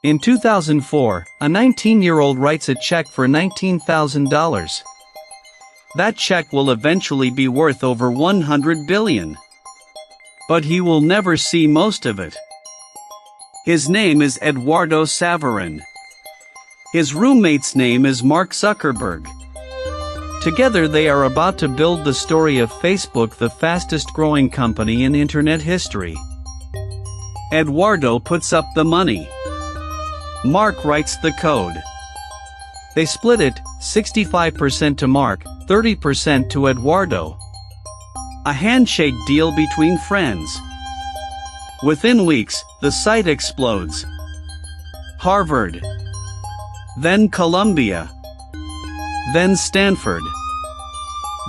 In 2004, a 19-year-old writes a check for $19,000. That check will eventually be worth over $100 billion. But he will never see most of it. His name is Eduardo Saverin. His roommate's name is Mark Zuckerberg. Together they are about to build the story of Facebook, the fastest growing company in internet history. Eduardo puts up the money. Mark writes the code. They split it, 65% to Mark, 30% to Eduardo. A handshake deal between friends. Within weeks, the site explodes. Harvard. Then Columbia. Then Stanford.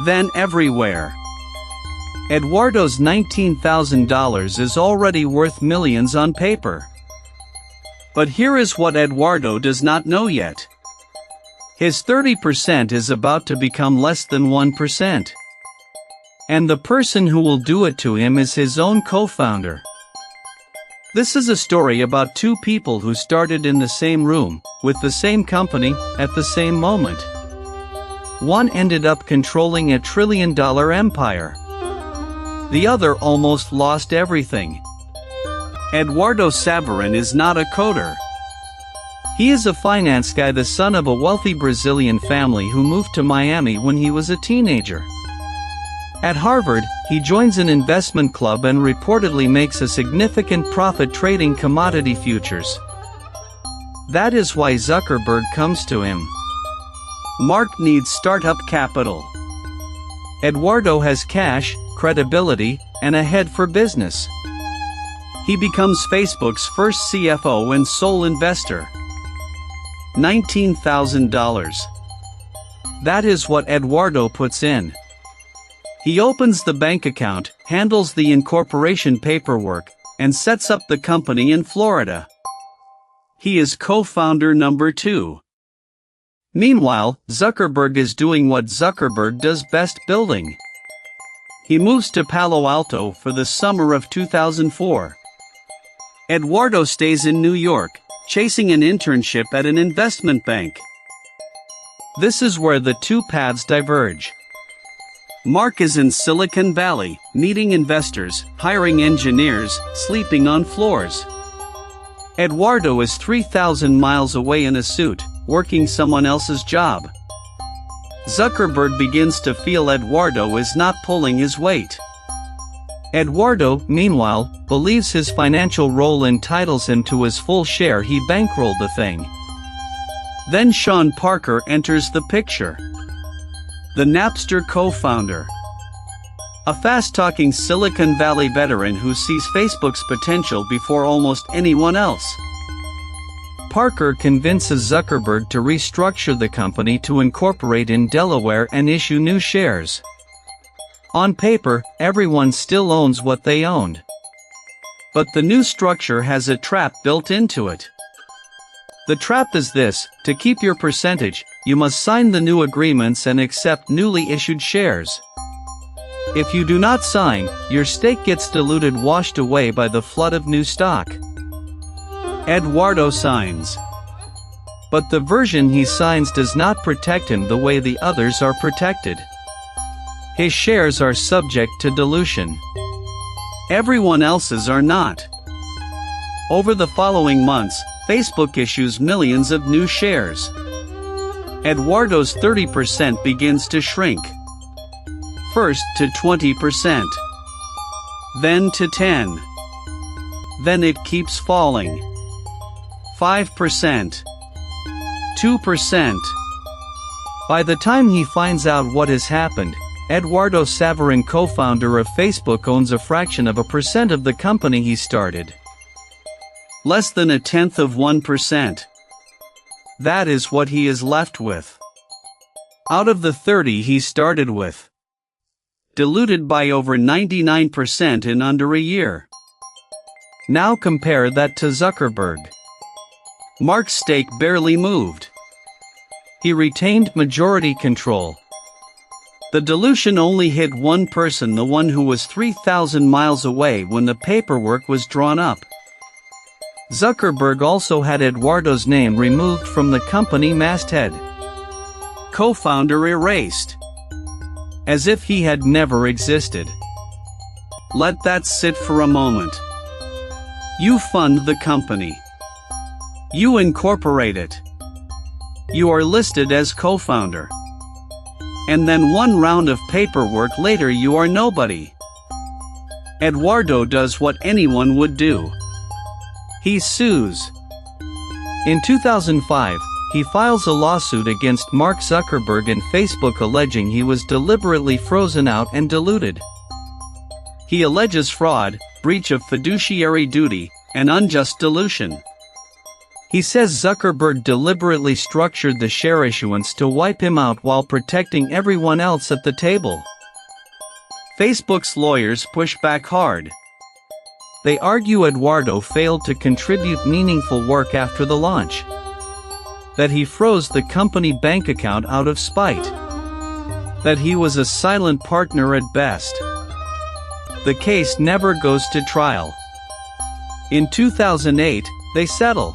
Then everywhere. Eduardo's $19,000 is already worth millions on paper. But here is what Eduardo does not know yet. His 30% is about to become less than 1%. And the person who will do it to him is his own co-founder. This is a story about two people who started in the same room, with the same company, at the same moment. One ended up controlling a $1 trillion empire. The other almost lost everything. Eduardo Saverin is not a coder. He is a finance guy, the son of a wealthy Brazilian family who moved to Miami when he was a teenager. At Harvard, he joins an investment club and reportedly makes a significant profit trading commodity futures. That is why Zuckerberg comes to him. Mark needs startup capital. Eduardo has cash, credibility, and a head for business. He becomes Facebook's first CFO and sole investor. $19,000. That is what Eduardo puts in. He opens the bank account, handles the incorporation paperwork, and sets up the company in Florida. He is co-founder number 2. Meanwhile, Zuckerberg is doing what Zuckerberg does best, building. He moves to Palo Alto for the summer of 2004. Eduardo stays in New York, chasing an internship at an investment bank. This is where the two paths diverge. Mark is in Silicon Valley, meeting investors, hiring engineers, sleeping on floors. Eduardo is 3,000 miles away in a suit, working someone else's job. Zuckerberg begins to feel Eduardo is not pulling his weight. Eduardo, meanwhile, believes his financial role entitles him to his full share. He bankrolled the thing. Then Sean Parker enters the picture. The Napster co-founder. A fast-talking Silicon Valley veteran who sees Facebook's potential before almost anyone else. Parker convinces Zuckerberg to restructure the company to incorporate in Delaware and issue new shares. On paper, everyone still owns what they owned. But the new structure has a trap built into it. The trap is this: to keep your percentage, you must sign the new agreements and accept newly issued shares. If you do not sign, your stake gets diluted, washed away by the flood of new stock. Eduardo signs. But the version he signs does not protect him the way the others are protected. His shares are subject to dilution. Everyone else's are not. Over the following months, Facebook issues millions of new shares. Eduardo's 30% begins to shrink. First to 20%. Then to 10%. Then it keeps falling. 5%. 2%. By the time he finds out what has happened, Eduardo Saverin, co-founder of Facebook, owns a fraction of a percent of the company he started. Less than 0.1%. That is what he is left with. Out of the 30 he started with. Diluted by over 99% in under a year. Now compare that to Zuckerberg. Mark's stake barely moved. He retained majority control. The dilution only hit one person, the one who was 3,000 miles away when the paperwork was drawn up. Zuckerberg also had Eduardo's name removed from the company masthead. Co-founder erased. As if he had never existed. Let that sit for a moment. You fund the company. You incorporate it. You are listed as co-founder. And then one round of paperwork later you are nobody. Eduardo does what anyone would do. He sues. In 2005, he files a lawsuit against Mark Zuckerberg and Facebook alleging he was deliberately frozen out and diluted. He alleges fraud, breach of fiduciary duty, and unjust dilution. He says Zuckerberg deliberately structured the share issuance to wipe him out while protecting everyone else at the table. Facebook's lawyers push back hard. They argue Eduardo failed to contribute meaningful work after the launch. That he froze the company bank account out of spite. That he was a silent partner at best. The case never goes to trial. In 2008, they settle.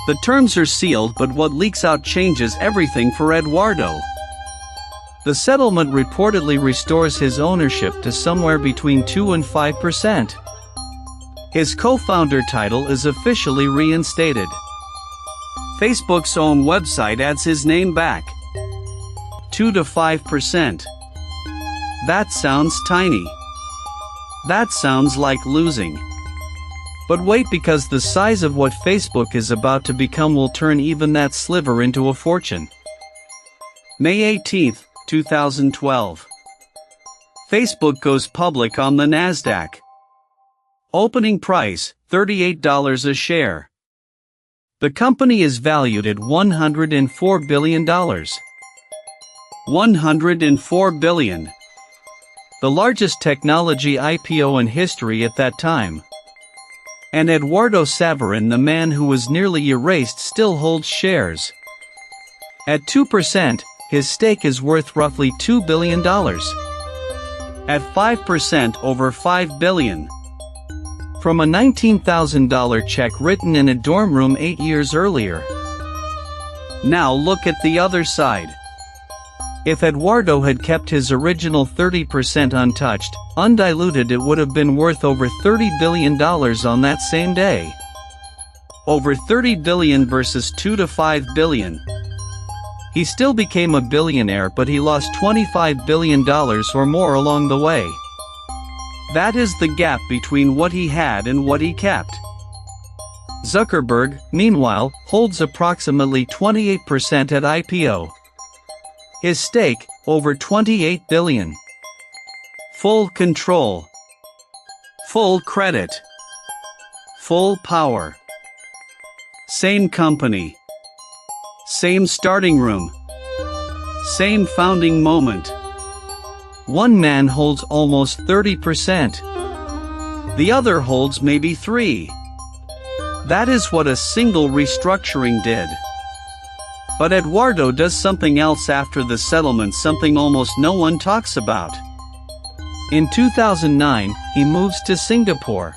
The terms are sealed, but what leaks out changes everything for Eduardo. The settlement reportedly restores his ownership to somewhere between 2 and 5%. His co-founder title is officially reinstated. Facebook's own website adds his name back. 2 to 5%. That sounds tiny. That sounds like losing. But wait, because the size of what Facebook is about to become will turn even that sliver into a fortune. May 18, 2012. Facebook goes public on the Nasdaq. Opening price, $38 a share. The company is valued at $104 billion. $104 billion. The largest technology IPO in history at that time. And Eduardo Saverin, the man who was nearly erased, still holds shares. At 2%, his stake is worth roughly $2 billion. At 5%, over $5 billion. From a $19,000 check written in a dorm room 8 years earlier. Now look at the other side. If Eduardo had kept his original 30% untouched, undiluted, it would have been worth over $30 billion on that same day. Over $30 billion versus 2 to 5 billion. He still became a billionaire, but he lost $25 billion or more along the way. That is the gap between what he had and what he kept. Zuckerberg, meanwhile, holds approximately 28% at IPO. His stake, over $28 billion. Full control. Full credit. Full power. Same company. Same starting room. Same founding moment. One man holds almost 30%. The other holds maybe 3%. That is what a single restructuring did. But Eduardo does something else after the settlement, something almost no one talks about. In 2009, he moves to Singapore.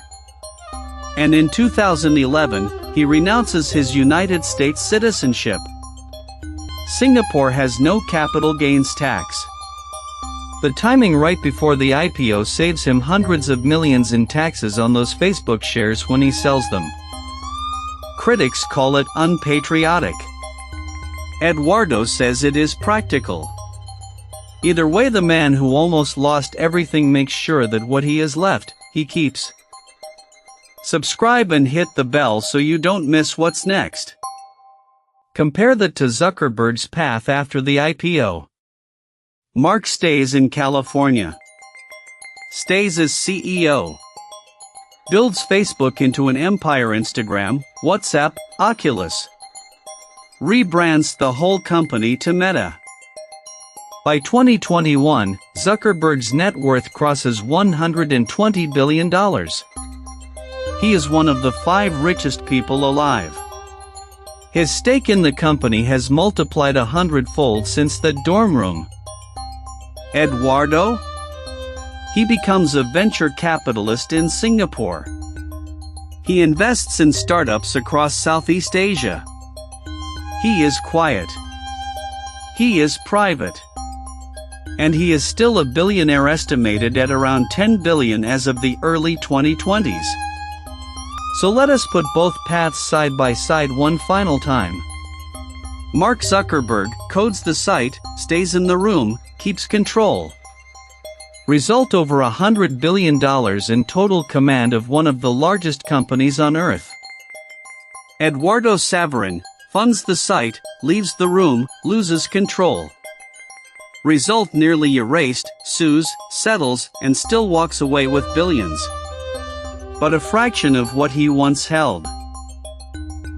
And in 2011, he renounces his United States citizenship. Singapore has no capital gains tax. The timing right before the IPO saves him hundreds of millions in taxes on those Facebook shares when he sells them. Critics call it unpatriotic. Eduardo says it is practical. Either way, the man who almost lost everything makes sure that what he has left, he keeps. Subscribe and hit the bell so you don't miss what's next. Compare that to Zuckerberg's path after the IPO. Mark stays in California. Stays as CEO. Builds Facebook into an empire. Instagram, WhatsApp, Oculus. Rebrands the whole company to Meta. By 2021, Zuckerberg's net worth crosses $120 billion. He is one of the 5 richest people alive. His stake in the company has multiplied 100-fold since the dorm room. Eduardo? He becomes a venture capitalist in Singapore. He invests in startups across Southeast Asia. He is quiet. He is private. And he is still a billionaire, estimated at around 10 billion as of the early 2020s. So let us put both paths side by side one final time. Mark Zuckerberg codes the site, stays in the room, keeps control. Result: over $100 billion in total command of one of the largest companies on earth. Eduardo Saverin funds the site, leaves the room, loses control. Result: nearly erased, sues, settles, and still walks away with billions. But a fraction of what he once held.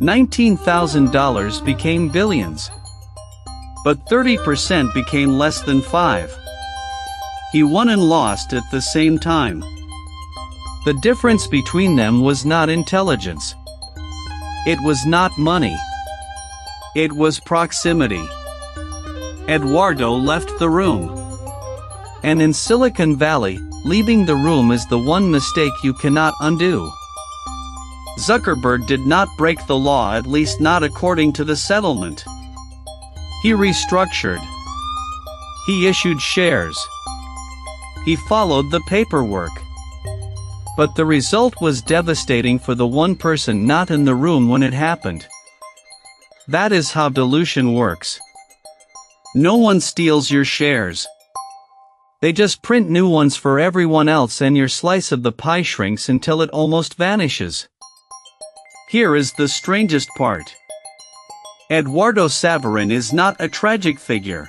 $19,000 became billions. But 30% became less than 5. He won and lost at the same time. The difference between them was not intelligence. It was not money. It was proximity. Eduardo left the room. And in Silicon Valley, leaving the room is the one mistake you cannot undo. Zuckerberg did not break the law, at least not according to the settlement. He restructured. He issued shares. He followed the paperwork. But the result was devastating for the one person not in the room when it happened. That is how dilution works. No one steals your shares. They just print new ones for everyone else, and your slice of the pie shrinks until it almost vanishes. Here is the strangest part. Eduardo Saverin is not a tragic figure.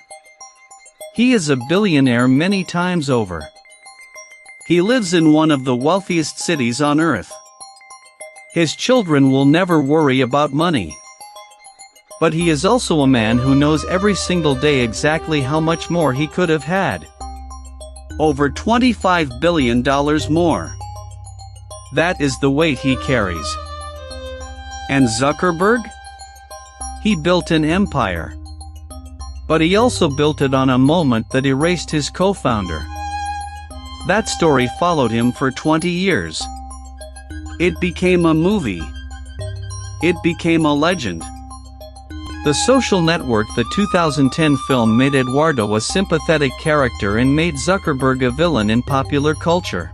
He is a billionaire many times over. He lives in one of the wealthiest cities on earth. His children will never worry about money. But he is also a man who knows every single day exactly how much more he could have had. Over $25 billion more. That is the weight he carries. And Zuckerberg? He built an empire. But he also built it on a moment that erased his co-founder. That story followed him for 20 years. It became a movie. It became a legend. The Social Network, the 2010 film, made Eduardo a sympathetic character and made Zuckerberg a villain in popular culture.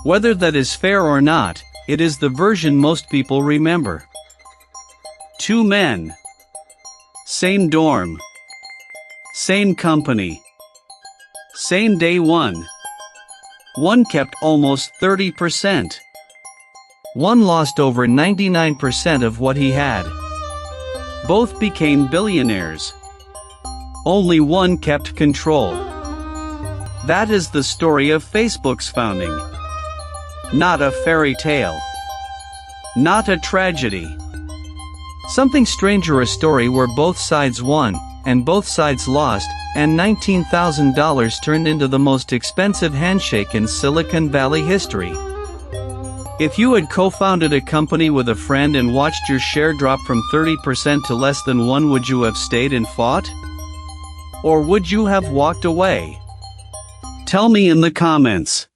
Whether that is fair or not, it is the version most people remember. Two men. Same dorm. Same company. Same day one. One kept almost 30%. One lost over 99% of what he had. Both became billionaires. Only one kept control. That is the story of Facebook's founding. Not a fairy tale. Not a tragedy. Something stranger, a story where both sides won, and both sides lost, and $19,000 turned into the most expensive handshake in Silicon Valley history. If you had co-founded a company with a friend and watched your share drop from 30% to less than 1, would you have stayed and fought? Or would you have walked away? Tell me in the comments.